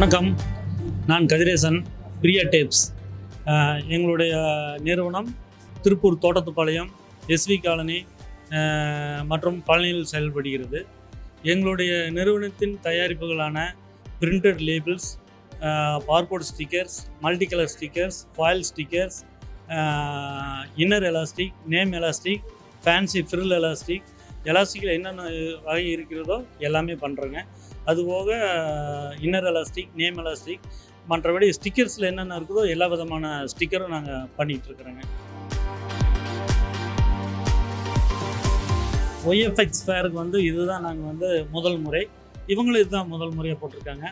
வணக்கம், நான் கதிரேசன், பிரியா டேப்ஸ். எங்களுடைய நிறுவனம் திருப்பூர் தோட்டத்துப்பாளையம், எஸ்வி காலனி மற்றும் பழனியில் செயல்படுகிறது. எங்களுடைய நிறுவனத்தின் தயாரிப்புகளான printed labels, barcode stickers, multi colour stickers, foil stickers, inner elastic, name elastic, fancy frill elastic, எலாஸ்டிக்கில் என்னென்ன வகை இருக்கிறதோ எல்லாமே பண்ணுறேங்க. அதுபோக இன்னர் எலாஸ்டிக், நேம் எலாஸ்டிக், மற்றபடி ஸ்டிக்கர்ஸில் என்னென்ன இருக்குதோ எல்லா விதமான ஸ்டிக்கரும் நாங்கள் பண்ணிகிட்ருக்குறோங்க. ஒய்எஃப்எக்ஸ் ஃபேருக்கு இதுதான் நாங்கள் முதல் முறை, இவங்களும் இதுதான் முதல் முறையாக போட்டிருக்காங்க.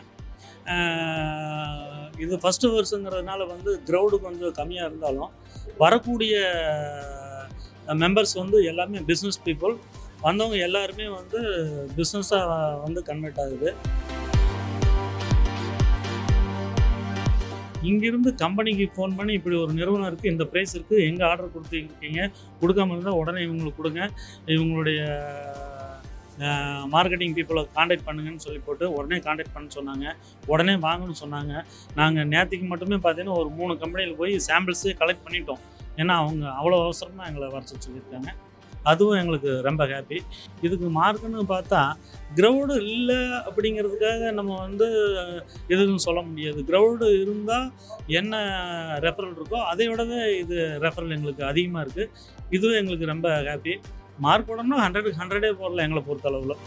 இது ஃபஸ்ட்டு வருஷங்கிறதுனால க்ரௌடு கொஞ்சம் கம்மியாக இருந்தாலும் வரக்கூடிய மெம்பர்ஸ் எல்லாமே பிஸ்னஸ் பீப்புள். வந்தவங்க எல்லாருமே பிஸ்னஸாக கன்வெர்ட் ஆகுது. இங்கிருந்து கம்பெனிக்கு ஃபோன் பண்ணி இப்படி ஒரு நிறுவனம் இருக்குது, இந்த ப்ரைஸ் இருக்குது, எங்கே ஆர்டர் கொடுத்துருக்கீங்க, கொடுக்காம இருந்தால் உடனே இவங்களுக்கு கொடுங்க, இவங்களுடைய மார்க்கெட்டிங் பீப்புளை காண்டாக்ட் பண்ணுங்கன்னு சொல்லி போட்டு உடனே காண்டாக்ட் பண்ண சொன்னாங்க. உடனே வாங்கணும்னு சொன்னாங்க. நாங்கள் நேற்றுக்கு மட்டுமே பார்த்தீங்கன்னா ஒரு 3 கம்பெனியில் போய் சாம்பிள்ஸே கலெக்ட் பண்ணிட்டோம். ஏன்னா அவங்க அவ்வளோ அவசரமாக எங்களை வர சொல்லியிருக்காங்க. அதுவும் எங்களுக்கு ரொம்ப ஹாப்பி. இதுக்கு மார்க்குன்னு பார்த்தா க்ரௌடு இல்லை அப்படிங்கிறதுக்காக நம்ம எதுவும் சொல்ல முடியாது. க்ரௌடு இருந்தால் என்ன ரெஃபரல் இருக்கோ அதை விடவே இது ரெஃபரல் எங்களுக்கு அதிகமாக இருக்குது. இதுவும் எங்களுக்கு ரொம்ப ஹாப்பி. மார்க் போடணும்னா 100க்கு 100 போடலாம் எங்களை பொறுத்தளவில்.